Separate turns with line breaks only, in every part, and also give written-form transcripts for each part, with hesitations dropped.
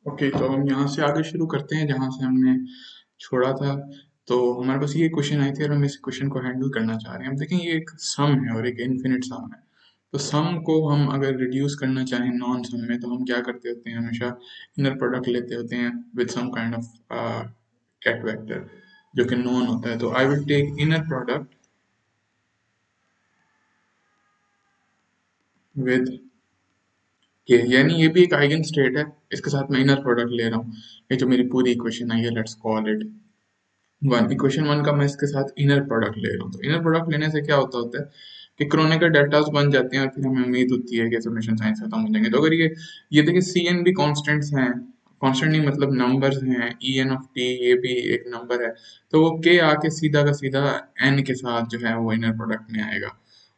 Okay, तो हम यहाँ से आगे शुरू करते हैं जहाँ से हमने छोड़ा था। तो हमारे पास ये क्वेश्चन आई थी और हम इस क्वेश्चन को हैंडल करना चाह रहे हैं। हम देखें ये एक सम है और एक इनफिनिट सम है। तो सम को हम अगर रिड्यूस करना चाहें नॉन सम में, तो हम क्या करते होते हैं, हमेशा इनर प्रोडक्ट लेते होते हैं with some kind of gate vector जो कि नॉन होता है। तो I will take inner product with K, यानी ये भी एक आइगन स्टेट है, इसके साथ मैं इनर प्रोडक्ट ले रहा हूँ। ये जो मेरी पूरी इक्वेशन है, ये let's call it one. Equation one का मैं इसके साथ इनर प्रोडक्ट ले रहा हूँ। तो इनर प्रोडक्ट लेने से क्या होता है कि क्रोनेकर डेल्टास बन जाते हैं और फिर हमें उम्मीद होती है कि समेशन साइंस खत्म हो जाएंगे। तो अगर ये देखिए सी एन भी कॉन्स्टेंट्स हैं, कॉन्स्टेंट नहीं मतलब नंबर्स हैं, ई एन ऑफ टी ये भी एक नंबर है। तो वो के आके सीधा का सीधा एन के साथ जो है वो इनर प्रोडक्ट में आएगा।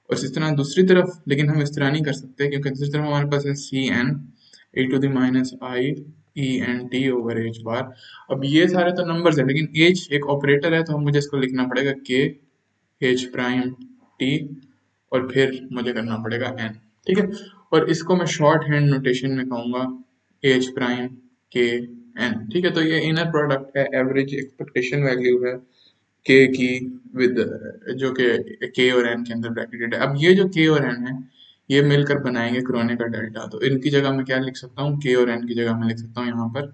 और इस तरह दूसरी तरफ, लेकिन हम इस तरह नहीं कर सकते क्योंकि दूसरी तरफ हमारे पास है C N A to the minus I E N T over H bar. अब ये सारे तो नंबर्स है, लेकिन एच एक ऑपरेटर है, तो हम मुझे इसको लिखना पड़ेगा के एच प्राइम टी और फिर मुझे करना पड़ेगा एन। ठीक है, और इसको मैं शॉर्ट हैंड नोटेशन में कहूँगा एच प्राइम के एन। ठीक है, तो ये इनर प्रोडक्ट है, एवरेज एक्सपेक्टेशन वैल्यू है के की विद जो कि के और एन के अंदर ब्रैकेटेड है। अब ये जो के और एन है ये मिलकर बनाएंगे क्रोनेकर डेल्टा। तो इनकी जगह मैं क्या लिख सकता हूँ, के और एन की जगह मैं लिख सकता हूँ यहाँ पर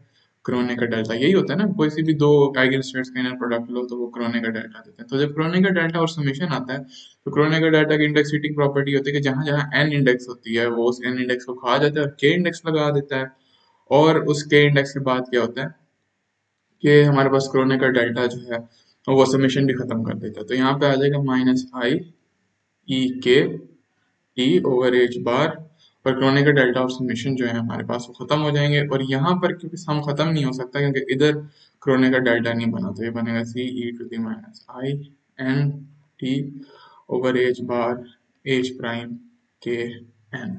क्रोनेकर डेल्टा। यही होता है ना, कोई सी भी दो आइगन स्टेट्स का इनर प्रोडक्ट लो तो वो क्रोनेकर डेल्टा देते हैं। तो जब क्रोनेकर डेल्टा और समेशन आता है तो क्रोनेकर डेल्टा की इंडेक्सिटी प्रॉपर्टी होती है कि जहां जहां एन इंडेक्स होती है वो उस एन इंडेक्स को खा जाता है और के इंडेक्स लगा देता है। और उस के इंडेक्स के बाद क्या होता है कि हमारे पास क्रोनेकर डेल्टा जो है वो समेशन भी खत्म कर देता है। तो यहाँ पे आ जाएगा माइनस आई ई के टी ओवर एच बार, और क्रोनेकर डेल्टा और समेशन जो है हमारे पास वो खत्म हो जाएंगे। और यहाँ पर क्योंकि सम खत्म नहीं हो सकता क्योंकि इधर क्रोनेकर डेल्टा नहीं बना, तो ये बनेगा C E to the minus I N T over H bar H prime K N.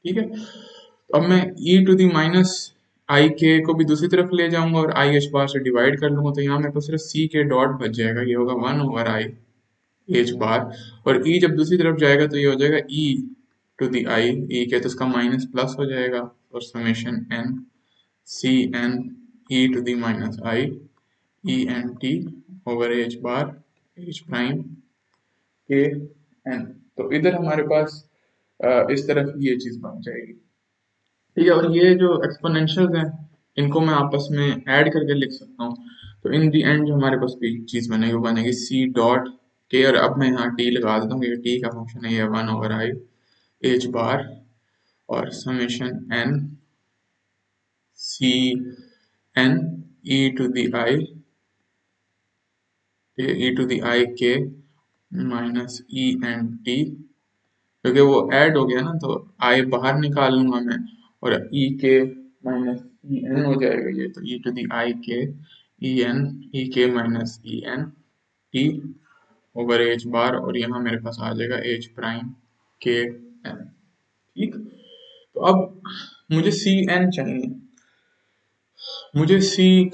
ठीक है, तो अब मैं e to the minus I K को भी दूसरी तरफ ले जाऊंगा और आई एच बार से डिवाइड कर लूंगा, तो यहाँ मेरे पास सिर्फ c के डॉट बच जाएगा, ये होगा one over I H bar. और e जब दूसरी तरफ जाएगा तो ये हो जाएगा e to the I, e के तो इसका माइनस प्लस हो जाएगा, और summation n C N E to the minus I E N T over H bar H prime K N. तो इधर हमारे पास इस तरफ ये चीज बन जाएगी। ठीक है, और ये जो एक्सपोनेंशियल्स हैं इनको मैं आपस में ऐड करके लिख सकता हूँ। तो इन दी एंड जो हमारे पास कोई चीज बनेगी वो बनेगी सी डॉट के, और अब मैं यहाँ टी लगा देता हूँ, ये टी का फंक्शन है, ये one over I H bar और summation N C N E to the I E to the I K minus E N T, क्योंकि वो ऐड हो गया ना तो आई बाहर निकाल लूंगा मैं, और ई के माइनस ई एन हो जाएगा ये, तो ई टू दी आई के ई N E K minus E N T over H bar, और यहाँ मेरे पास आ जाएगा एच प्राइम के एन। ठीक, तो अब मुझे सी एन चाहिए, मुझे सी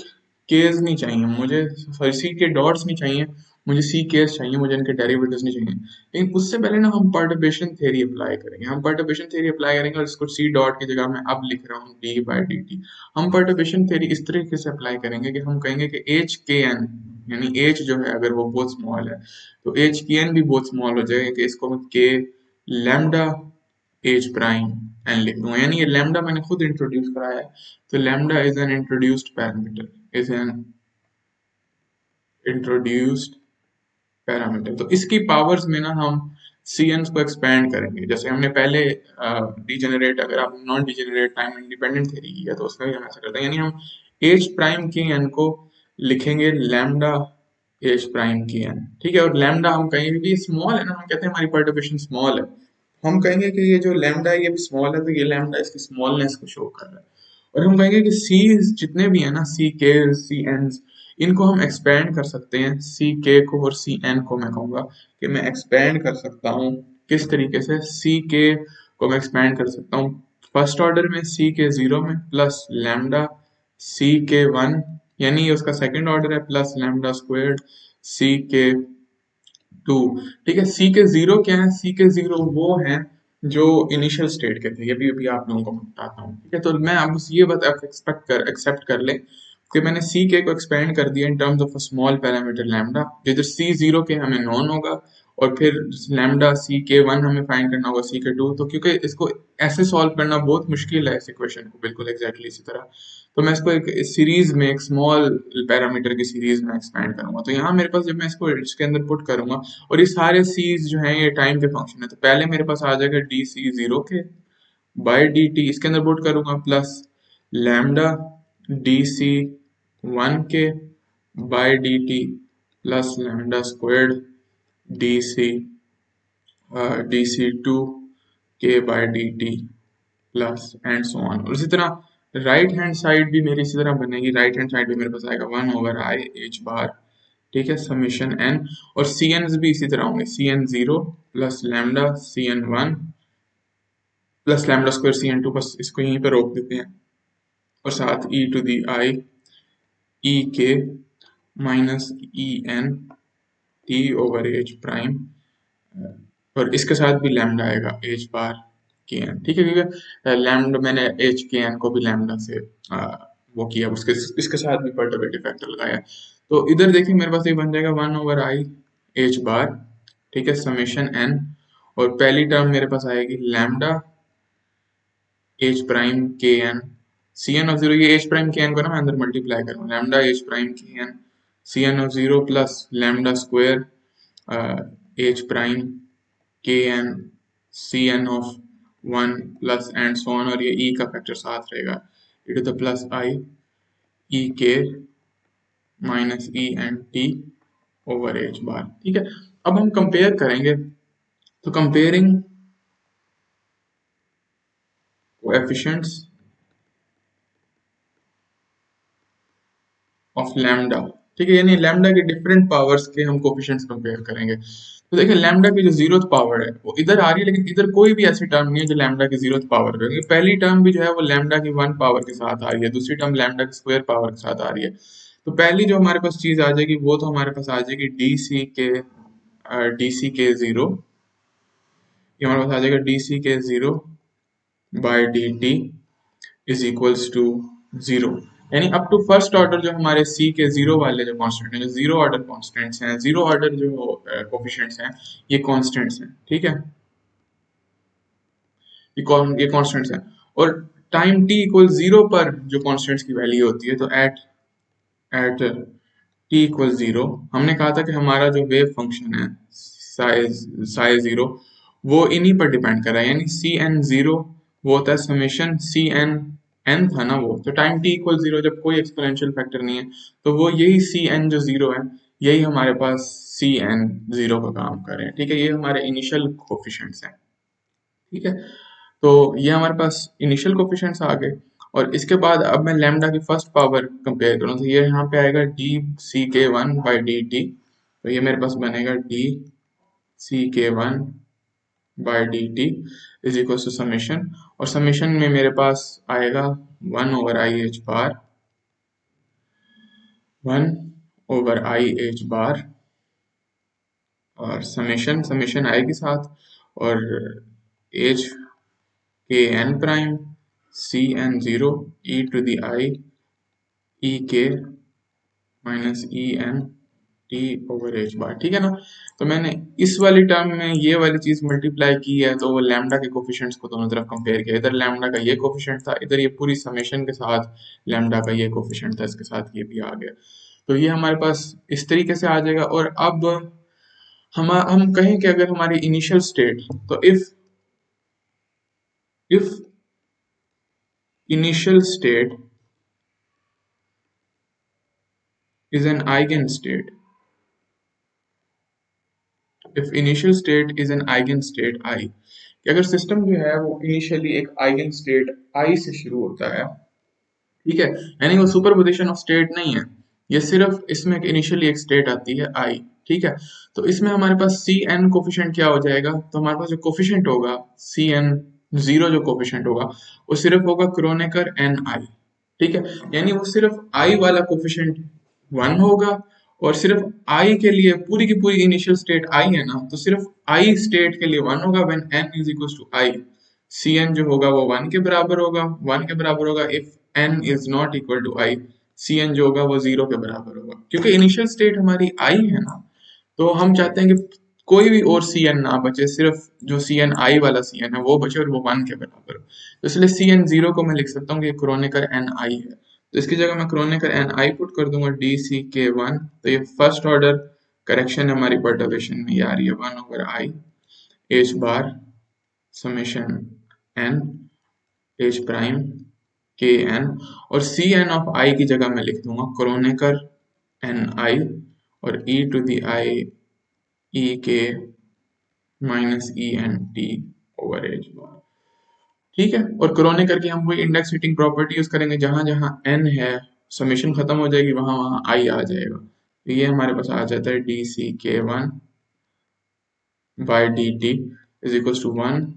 केस नहीं चाहिए, मुझे सॉरी सी के डॉट्स नहीं चाहिए, मुझे सी केस चाहिए, मुझे इनके डेरिवेटिव्स नहीं चाहिए। लेकिन उससे पहले ना हम पर्टर्बेशन थ्योरी अप्लाई करेंगे, हम पर्टर्बेशन थ्योरी अप्लाई करेंगे और इसको सी डॉट की जगह मैं अब लिख रहा हूँ डी बाई डी टी। हम पर्टर्बेशन थ्योरी इस तरीके से अप्लाई करेंगे कि हम कहेंगे कि एच के एन, यानी एच जो है अगर वो बहुत स्मॉल है तो एच के एन भी बहुत स्मॉल हो जाएगा, कि इसको मैं के लैम्डा एच प्राइम एन लिख दूंगा, यानी ये लैम्डा मैंने खुद इंट्रोड्यूस कराया है। तो lambda is an introduced parameter, is an introduced parameter। तो इसकी पावर्स में ना हम cns को एक्सपेंड करेंगे, जैसे हमने पहले डिजेनरेट, अगर आप non degenerate time independent theory किया तो उसमें भी हम ऐसा करते हैं, यानी हम एच प्राइम के एन को लिखेंगे lambda H prime K N. ठीक है, और लैम्डा हम कहेंगे कि स्मॉल है ना, हम कहते हैं हमारी पर्टर्बेशन स्मॉल है, हम कहेंगे कि ये जो लैम्डा है ये भी स्मॉल है, तो ये लैम्डा इसकी स्मॉलनेस को शो कर रहा है। और हम कहेंगे कि सी जितने भी है ना, सी के सी एन, इनको हम एक्सपेंड कर सकते हैं, सी के को और सी एन को मैं कहूँगा कि मैं एक्सपेंड कर सकता हूँ। किस तरीके से, सी के को मैं एक्सपेंड कर सकता हूँ फर्स्ट ऑर्डर में सी के जीरो में प्लस लैम्डा सी के वन, यानी ये उसका सेकंड ऑर्डर है, प्लस लैम्डा स्क्वायर्ड सी के टू। ठीक है, सी के जीरो क्या है, सी के जीरो वो है जो इनिशियल स्टेट के थे, ये भी आप लोगों को बताता हूँ, ठीक है। तो मैं अब बस ये बात आप एक्सेप्ट कर ले कि मैंने सी के को एक्सपेंड कर दिया in terms of a small parameter lambda, जिधर सी जीरो के हमें नॉन होगा और फिर लैम्डा सी के वन हमें फाइंड करना होगा सी के टू। तो क्योंकि इसको ऐसे सॉल्व करना बहुत मुश्किल है इस इक्वेशन को, बिल्कुल एग्जैक्टली इसी तरह, तो मैं इसको एक सीरीज में, एक स्मॉल पैरामीटर की सीरीज में एक्सपेंड करूंगा। तो यहाँ मेरे पास जब मैं इसको इसके अंदर पुट करूंगा, और ये सारे सीज जो हैं ये टाइम के फंक्शन है, तो पहले मेरे पास आ जाएगा D C zero K by D T, इसके अंदर पुट करूंगा, plus lambda D C one K by D T plus lambda squared D C two K by D T plus and so on. और इसी तरह right hand side भी मेरी इसी तरह बनेगी, राइट हैंड साइड भी मेरे पास आएगा one over I H bar, ठीक है, समीशन एन। और सी एन भी इसी तरह होंगे, C N zero plus lambda C N one plus lambda square C N two, बस इसको यहीं पर रोक देते हैं, और साथ ई to the I E K minus E N T over H prime, और इसके साथ भी लैम्डा आएगा एच बार के एन, ठीक है, क्योंकि लैम्डा मैंने एच के एन को भी लैम्डा से वो किया, उसके इसके साथ भी परटर्बेटिव फैक्टर लगाया। तो इधर देखिए मेरे पास ये बन जाएगा one over I H bar, ठीक है, समेशन एन, और पहली टर्म मेरे पास आएगी lambda H prime K N C N of zero, ये एच प्राइम के एन को ना मैं अंदर मल्टीप्लाई करूँ, lambda H prime K N C N of zero plus lambda square H prime K N C N of one plus and so on, और ये E का factor साथ रहेगा E to the plus I E K minus E N T over H bar, ठीक है। अब हम compare करेंगे, तो कंपेयरिंग कोएफिशिएंट्स ऑफ लैम्डा, ठीक है, यानी लैम्डा के डिफरेंट पावर्स के हम कोफिशिएंट्स कंपेयर करेंगे। तो देखिए लैम्डा की जो जीरोथ पावर है वो इधर आ रही है, लेकिन इधर कोई भी ऐसी टर्म नहीं है जो लैम्डा की जीरोथ पावर है। पहली टर्म भी जो है वो लैम्डा की वन पावर के साथ आ रही है, दूसरी टर्म लैम्डा की स्क्वायर पावर के साथ आ रही है। तो पहली जो हमारे पास चीज आ जाएगी वो तो हमारे पास आ जाएगी डी सी के जीरो, ये हमारे पास आ जाएगा D C K zero by D T is equals to zero, यानी अप टू फर्स्ट ऑर्डर जो हमारे सी के जीरो वाले जो कांस्टेंट हैं, जो जीरो ऑर्डर कांस्टेंट्स हैं, जीरो ऑर्डर जो कोफिशिएंट्स हैं, ये कांस्टेंट्स हैं, ठीक है, ये कांस्टेंट्स हैं। और टाइम टी इक्वल जीरो पर जो कांस्टेंट्स की वैल्यू होती है, तो at at T equal zero, हमने कहा था कि हमारा जो वेव फंक्शन है साइज जीरो, वो इन्हीं पर डिपेंड कर रहा है, यानी सी एन जीरो वो होता है समेशन सी एन एन था ना वो, तो टाइम टी इक्वल जीरो जब कोई एक्सपोनेंशियल फैक्टर नहीं है, तो वो यही सी एन जो जीरो है, यही हमारे पास सी एन जीरो का काम कर रहे हैं, ठीक है, ये हमारे इनिशियल कोफिशिएंट्स हैं, ठीक है। तो ये हमारे पास इनिशियल कोफिशिएंट्स आ गए, और इसके बाद अब मैं लैम्डा की फर्स्ट पावर कंपेयर करूँ, तो ये यहाँ पे आएगा D C K one by D T, तो ये मेरे पास बनेगा D C K one by D T is equal to summation, और समेशन में मेरे पास आएगा one over I H bar, one over I H bar, और समेशन समेशन आएगी साथ, और H K N prime C N zero E to the I E K minus E N T over H bar, ठीक है ना। तो मैंने इस वाली टर्म में ये वाली चीज मल्टीप्लाई की है, तो वो लैम्डा के कोफिशिएंट्स को दोनों तरफ कंपेयर किया, इधर लैम्डा का ये कोफिशिएंट था, इधर ये पूरी समेशन के साथ लैम्डा का ये कोफिशिएंट था, इसके साथ ये भी आ गया। तो ये हमारे पास इस तरीके से आ जाएगा। और अब हम कहें कि अगर हमारी इनिशियल स्टेट, तो if initial state is an eigenstate, if initial state is an eigenstate I, कि अगर सिस्टम जो है वो इनिशियली एक आइगन स्टेट I से शुरू होता है, ठीक है, यानी वो सुपरपोजिशन ऑफ स्टेट नहीं है, ये सिर्फ इसमें इनिशियली एक स्टेट आती है I, ठीक है। तो इसमें हमारे पास सी एन कोफिशिएंट क्या हो जाएगा, तो हमारे पास जो कोफिशिएंट होगा सी एन जीरो, जो कोफिशिएंट होगा वो सिर्फ होगा क्रोनेकर एन आई, ठीक है, यानी वो सिर्फ आई वाला कोफिशिएंट वन होगा, और सिर्फ आई के लिए पूरी की पूरी इनिशियल स्टेट आई है ना, तो सिर्फ आई स्टेट के लिए वन होगा when n is equal to I. C N जो होगा वो वन के बराबर होगा, वन के बराबर होगा if n is not equal to I. C N जो होगा वो जीरो के बराबर होगा, क्योंकि इनिशियल स्टेट हमारी आई है ना, तो हम चाहते हैं कि कोई भी और सी एन ना बचे, सिर्फ जो सी एन आई वाला सी एन है वो बचे और वो वन के बराबर हो। तो इसलिए सी एन जीरो को मैं लिख सकता हूँ कि क्रोनेकर एन आई है, तो इसकी जगह मैं क्रोनेकर एन आई पुट कर दूंगा डी सी के वन। तो ये फर्स्ट ऑर्डर करेक्शन हमारी परटर्बेशन में ये आ रही है, one over I H bar summation N H prime K N, और सी एन ऑफ आई की जगह मैं लिख दूंगा क्रोनेकर एन आई और E to the I E K minus E N T over H bar. ठीक है, और क्रोनेकर की हम वही इंडेक्स फिटिंग प्रॉपर्टी यूज करेंगे, जहां जहां एन है समेशन खत्म हो जाएगी, वहां वहां आई आ जाएगा। तो ये हमारे पास आ जाता है D C K one by D T is equal to one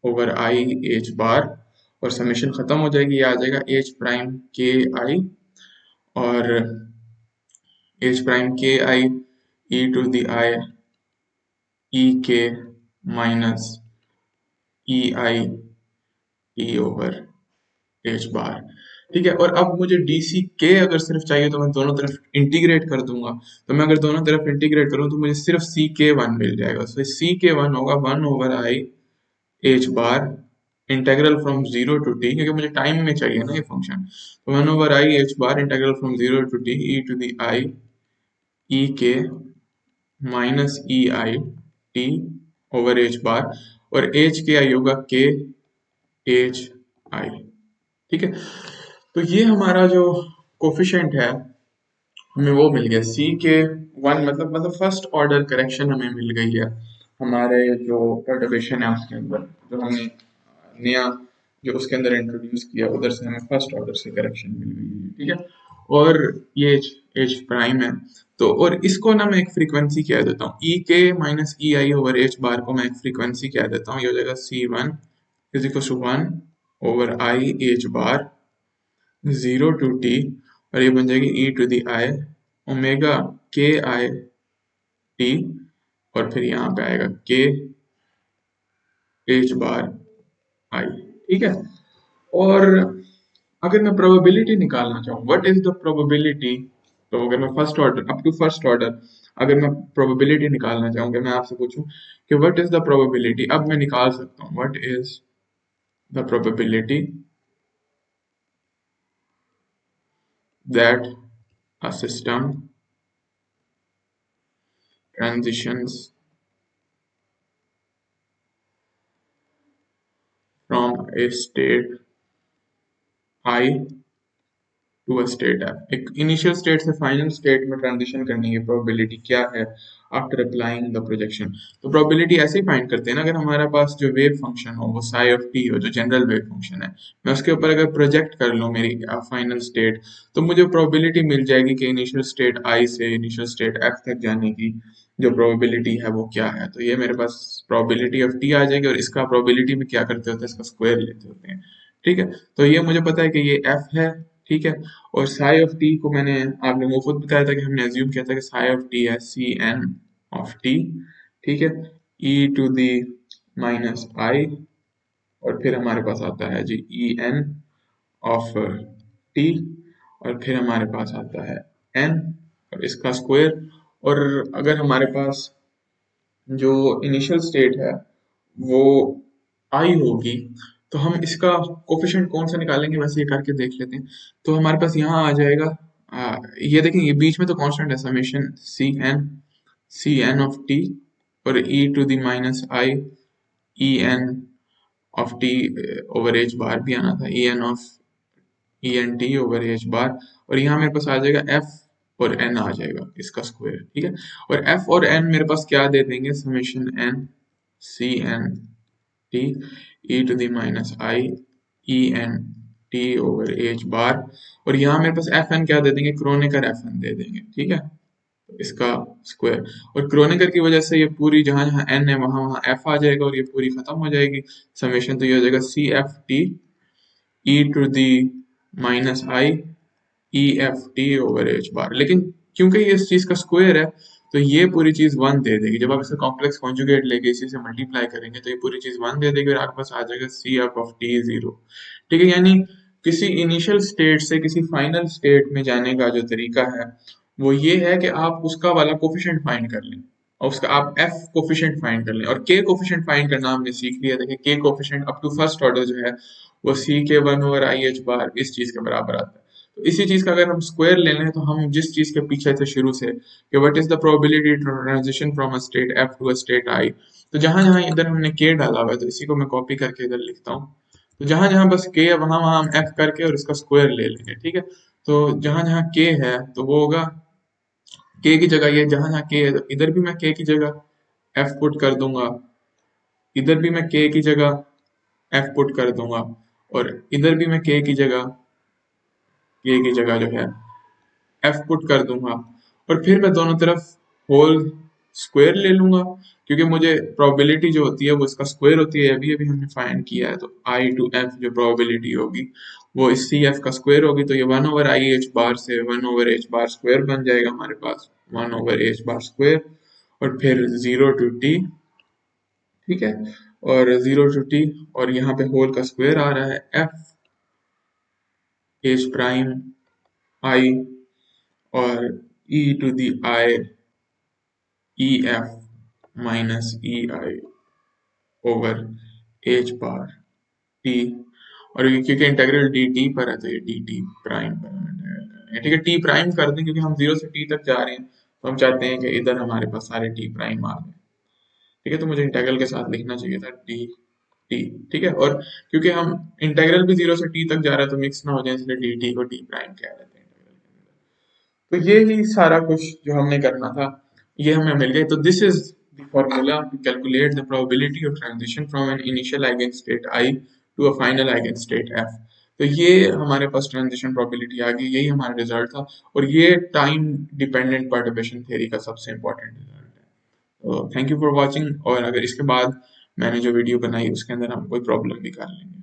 over I H bar, और समेशन खत्म हो जाएगी, ये आ जाएगा एच प्राइम के आई और एच प्राइम के आई E to the I E K minus E I T over H bar. ठीक है, और अब मुझे डी सी के अगर सिर्फ चाहिए तो मैं दोनों तरफ इंटीग्रेट कर दूंगा। तो मैं अगर दोनों तरफ इंटीग्रेट करूं तो मुझे सिर्फ सी के वन मिल जाएगा। तो सी के वन होगा one over I H bar integral from zero to T, क्योंकि मुझे टाइम में चाहिए ना ये फंक्शन। तो one over I H bar integral from zero to T E to the I E K minus E I T over H bar, और H के आई होगा के एच आई। ठीक है, तो ये हमारा जो कोफिशिएंट है हमें वो मिल गया सी के वन, मतलब फर्स्ट ऑर्डर करेक्शन हमें मिल गई है हमारे जो परटर्बेशन है उसके अंदर, जो हमने नया जो उसके अंदर इंट्रोड्यूस किया उधर से हमें फर्स्ट ऑर्डर से करेक्शन मिल गई है। ठीक है, और ये एच प्राइम है, तो और इसको ना मैं एक फ्रीक्वेंसी कह देता हूँ, E K minus E I over H bar को मैं एक फ्रीक्वेंसी कह देता हूँ, ये हो जाएगा C one is equal to one over I H bar zero to T, और ये बन जाएगी ई टू दी आई ओमेगा के आई टी, और फिर यहाँ पे आएगा के एच बार आई। ठीक है, और अगर मैं प्रोबेबिलिटी निकालना चाहूँ व्हाट इज द प्रोबेबिलिटी, तो अगर मैं first order up to first order अगर मैं प्रोबेबिलिटी निकालना चाहूँ, अगर मैं आपसे पूछूं कि व्हाट इज द प्रोबेबिलिटी, अब मैं निकाल सकता हूँ what is the probability that a system transitions from a state I to a state है। एक इनिशियल स्टेट से फाइनल स्टेट में ट्रांजिशन करने की प्रोबेबिलिटी क्या है आफ्टर अप्लाइंग द प्रोजेक्शन। तो प्रोबेबिलिटी ऐसे ही फाइंड करते हैं ना, अगर हमारे पास जो वेव फंक्शन हो वो साई ऑफ टी हो, जो जनरल वेव फंक्शन है, मैं उसके ऊपर अगर प्रोजेक्ट कर लूँ मेरी फाइनल स्टेट, तो मुझे प्रोबेबिलिटी मिल जाएगी कि इनिशियल स्टेट आई से इनिशियल स्टेट एफ तक जाने की जो प्रोबेबिलिटी है वो क्या है। तो ये मेरे पास प्रोबेबिलिटी ऑफ टी आ जाएगी, और इसका प्रोबेबिलिटी में क्या करते होते हैं, इसका स्क्वायर लेते होते हैं। ठीक है, तो ये मुझे पता है कि ये एफ है। ठीक है, और साई ऑफ टी को मैंने आप लोगों को खुद बताया था कि हमने एज्यूम किया था कि साई ऑफ टी है सी एन ऑफ टी। ठीक है, ई टू दी माइनस आई, और फिर हमारे पास आता है जी ई एन ऑफ टी, और फिर हमारे पास आता है एन और इसका स्क्वायर। और अगर हमारे पास जो इनिशियल स्टेट है वो आई होगी, तो हम इसका कोफिशिएंट कौन सा निकालेंगे, वैसे ये करके देख लेते हैं। तो हमारे पास यहाँ आ जाएगा ये देखें, ये बीच में तो कांस्टेंट है summation C N of T और E to the minus I E N of T over H bar भी आना था, E N of E N T over H bar, और यहाँ मेरे पास आ जाएगा एफ और एन आ जाएगा इसका स्क्वायर। ठीक है, और एफ और एन मेरे पास क्या दे देंगे, summation N C N T E to the minus I E N T over H bar, और यहाँ मेरे पास एफ एन क्या दे देंगे, क्रोनेकर एफ एन दे देंगे। ठीक है, तो इसका स्क्वायर, और क्रोनेकर की वजह से ये पूरी जहां जहां एन है वहां वहां एफ आ जाएगा, और ये पूरी खत्म हो जाएगी समेशन। तो ये हो जाएगा C F T E to the minus I E F T over H bar. लेकिन क्योंकि ये इस चीज का स्क्वायर है तो ये पूरी चीज वन दे देगी। जब आप इसका कॉम्प्लेक्स कॉन्जुगेट लेके इसी से मल्टीप्लाई करेंगे तो ये पूरी चीज वन दे देगी और आपके पास आ जाएगा C F of T zero. ठीक है, यानी किसी इनिशियल स्टेट से किसी फाइनल स्टेट में जाने का जो तरीका है वो ये है कि आप उसका वाला कोफिशिएंट फाइंड कर लें और उसका आप एफ कोफिशिएंट फाइंड कर लें। और के कोफिशिएंट फाइंड करना हमने सीख लिया। देखिए K coefficient up to first order जो है वो C K one over I H bar इस चीज के बराबर आता है। तो इसी चीज का अगर हम स्क्वायर ले लें तो हम जिस चीज के पीछे थे शुरू से कि what is the probability transition from a state F to a state I, तो जहां जहां इधर हमने के डाला हुआ है तो इसी को मैं कॉपी करके इधर लिखता हूँ। तो जहां जहां बस के है वहां वहां हम एफ करके और इसका स्क्वायर ले लेंगे। ठीक है, तो जहां जहां के है तो वो होगा के की जगह ये, जहां जहां के है तो इधर भी मैं के की जगह एफ पुट कर दूंगा, इधर भी मैं के की जगह एफ पुट कर दूंगा और इधर भी मैं के की जगह जो है एफ पुट कर दूंगा और फिर मैं दोनों तरफ होल स्क्वायर ले लूंगा क्योंकि मुझे प्रोबेबिलिटी जो होती है वो इसका स्क्वायर होती है। अभी अभी हमने फाइंड किया है तो आई टू एफ जो प्रोबेबिलिटी होगी वो इस सी एफ का स्क्वायर होगी। तो ये वन ओवर आई एच बार से one over H bar square बन जाएगा हमारे पास, one over H bar square और फिर जीरो टू टी। ठीक है, और जीरो टू टी और यहाँ पे होल का स्क्वायर आ रहा है एफ एच प्राइम आई और E to the I E F minus E I over H bar T. और ये क्योंकि इंटीग्रल डी टी पर है तो ये डी टी प्राइम पर है। ठीक है, टी प्राइम कर दें क्योंकि हम जीरो से टी तक जा रहे हैं तो हम चाहते हैं कि इधर हमारे पास सारे टी प्राइम आ जाए। ठीक है, तो मुझे इंटीग्रल के साथ लिखना चाहिए था डी टी। ठीक है, और क्योंकि हम इंटीग्रल भी जीरो से टी तक जा रहा है तो मिक्स ना हो जाए इसलिए डी टी को टी प्राइम कह देते हैं इंटीग्रल के अंदर। तो ये ही सारा कुछ जो हमने करना था ये हमें मिल गया। तो this is the formula to calculate the probability of transition from an initial eigen state I to a final eigen state F. तो ये हमारे पास ट्रांजिशन प्रोबेबिलिटी आ गई, यही हमारा रिजल्ट था और ये टाइम डिपेंडेंट परटर्बेशन थ्योरी का सबसे इंपॉर्टेंट रिजल्ट है। तो थैंक यू फॉर वॉचिंग, और अगर इसके बाद मैंने जो वीडियो बनाई उसके अंदर हम कोई प्रॉब्लम भी कर लेंगे।